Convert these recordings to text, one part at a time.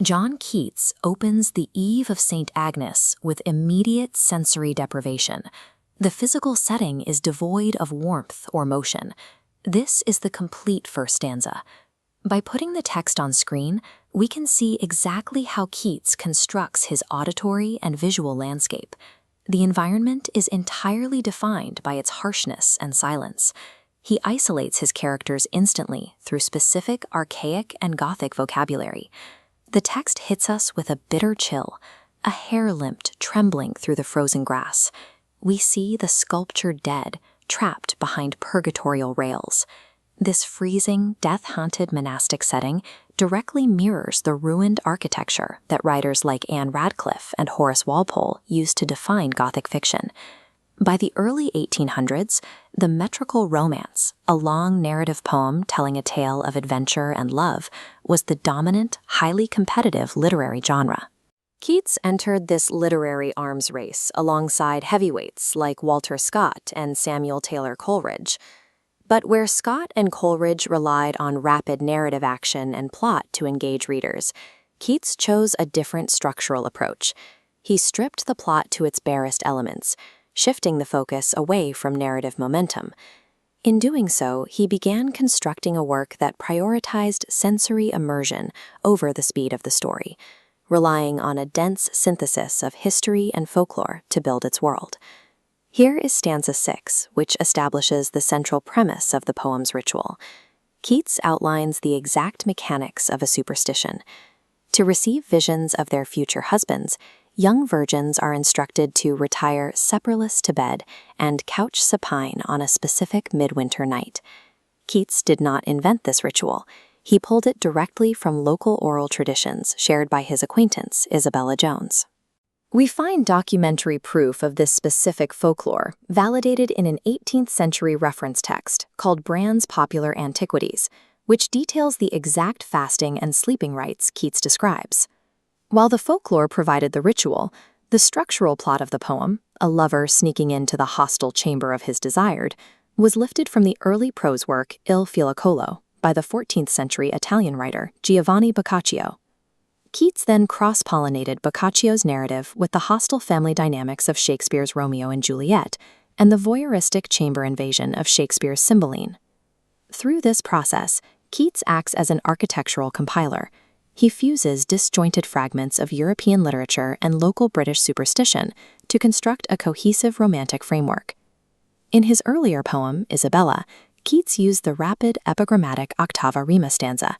John Keats opens The Eve of St. Agnes with immediate sensory deprivation. The physical setting is devoid of warmth or motion. This is the complete first stanza. By putting the text on screen, we can see exactly how Keats constructs his auditory and visual landscape. The environment is entirely defined by its harshness and silence. He isolates his characters instantly through specific archaic and Gothic vocabulary. The text hits us with a bitter chill, a hair-limped trembling through the frozen grass. We see the sculptured dead trapped behind purgatorial rails. This freezing, death-haunted monastic setting directly mirrors the ruined architecture that writers like Anne Radcliffe and Horace Walpole used to define Gothic fiction. By the early 1800s, the metrical romance, a long narrative poem telling a tale of adventure and love, was the dominant, highly competitive literary genre. Keats entered this literary arms race alongside heavyweights like Walter Scott and Samuel Taylor Coleridge. But where Scott and Coleridge relied on rapid narrative action and plot to engage readers, Keats chose a different structural approach. He stripped the plot to its barest elements, shifting the focus away from narrative momentum. In doing so, he began constructing a work that prioritized sensory immersion over the speed of the story, relying on a dense synthesis of history and folklore to build its world. Here is stanza 6, which establishes the central premise of the poem's ritual. Keats outlines the exact mechanics of a superstition. To receive visions of their future husbands, young virgins are instructed to retire supperless to bed and couch supine on a specific midwinter night. Keats did not invent this ritual. He pulled it directly from local oral traditions shared by his acquaintance, Isabella Jones. We find documentary proof of this specific folklore validated in an 18th century reference text called Brand's Popular Antiquities, which details the exact fasting and sleeping rites Keats describes. While the folklore provided the ritual, the structural plot of the poem, a lover sneaking into the hostile chamber of his desired, was lifted from the early prose work Il Figliuolo by the 14th century Italian writer Giovanni Boccaccio. Keats then cross-pollinated Boccaccio's narrative with the hostile family dynamics of Shakespeare's Romeo and Juliet and the voyeuristic chamber invasion of Shakespeare's Cymbeline. Through this process, Keats acts as an architectural compiler. He fuses disjointed fragments of European literature and local British superstition to construct a cohesive romantic framework. In his earlier poem, Isabella, Keats used the rapid epigrammatic ottava rima stanza.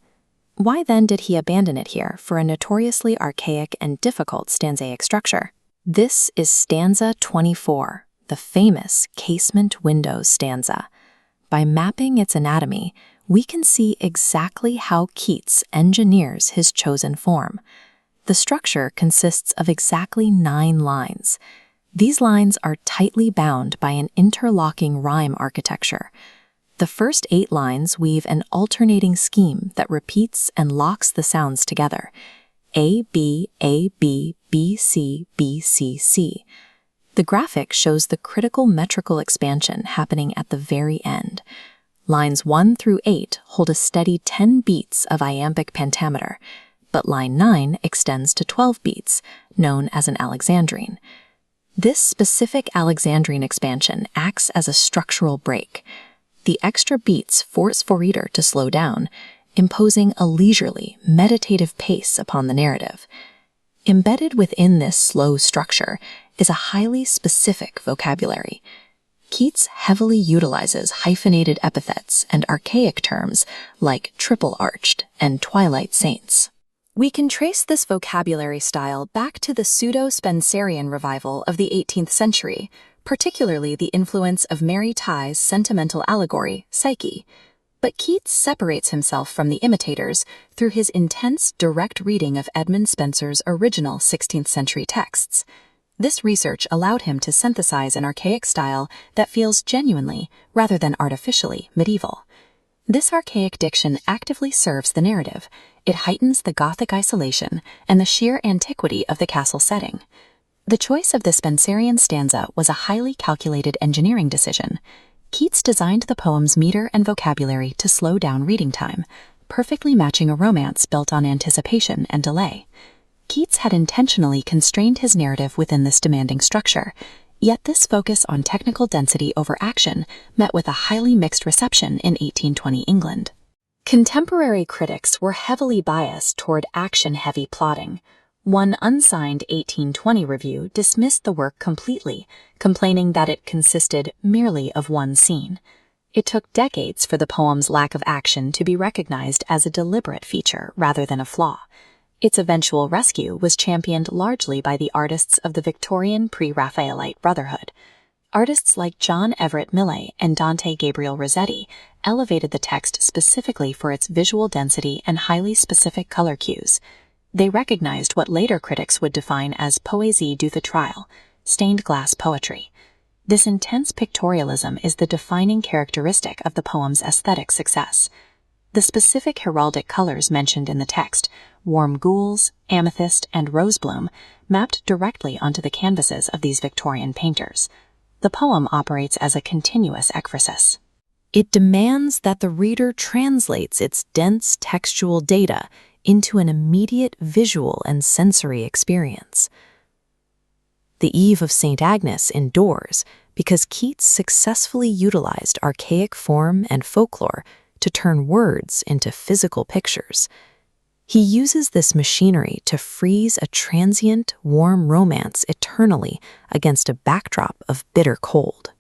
Why then did he abandon it here for a notoriously archaic and difficult stanzaic structure? This is stanza 24, the famous casement windows stanza. By mapping its anatomy, we can see exactly how Keats engineers his chosen form. The structure consists of exactly 9 lines. These lines are tightly bound by an interlocking rhyme architecture. The first 8 lines weave an alternating scheme that repeats and locks the sounds together. A, B, B, C, B, C, C. The graphic shows the critical metrical expansion happening at the very end. Lines 1 through 8 hold a steady 10 beats of iambic pentameter, but line 9 extends to 12 beats, known as an alexandrine. This specific alexandrine expansion acts as a structural break. The extra beats force the reader to slow down, imposing a leisurely, meditative pace upon the narrative. Embedded within this slow structure is a highly specific vocabulary. Keats heavily utilizes hyphenated epithets and archaic terms like triple-arched and twilight saints. We can trace this vocabulary style back to the pseudo-Spenserian revival of the 18th century, particularly the influence of Mary Tighe's sentimental allegory, Psyche. But Keats separates himself from the imitators through his intense, direct reading of Edmund Spenser's original 16th century texts. This research allowed him to synthesize an archaic style that feels genuinely, rather than artificially, medieval. This archaic diction actively serves the narrative. It heightens the Gothic isolation and the sheer antiquity of the castle setting. The choice of the Spenserian stanza was a highly calculated engineering decision. Keats designed the poem's meter and vocabulary to slow down reading time, perfectly matching a romance built on anticipation and delay. Keats had intentionally constrained his narrative within this demanding structure, yet this focus on technical density over action met with a highly mixed reception in 1820 England. Contemporary critics were heavily biased toward action-heavy plotting. One unsigned 1820 review dismissed the work completely, complaining that it consisted merely of one scene. It took decades for the poem's lack of action to be recognized as a deliberate feature rather than a flaw. Its eventual rescue was championed largely by the artists of the Victorian pre-Raphaelite Brotherhood. Artists like John Everett Millais and Dante Gabriel Rossetti elevated the text specifically for its visual density and highly specific color cues. They recognized what later critics would define as poésie du vitrail, stained glass poetry. This intense pictorialism is the defining characteristic of the poem's aesthetic success. The specific heraldic colors mentioned in the text, warm gules, amethyst, and rosebloom, mapped directly onto the canvases of these Victorian painters. The poem operates as a continuous ekphrasis. It demands that the reader translates its dense textual data into an immediate visual and sensory experience. The Eve of St. Agnes endures because Keats successfully utilized archaic form and folklore to turn words into physical pictures. He uses this machinery to freeze a transient, warm romance eternally against a backdrop of bitter cold.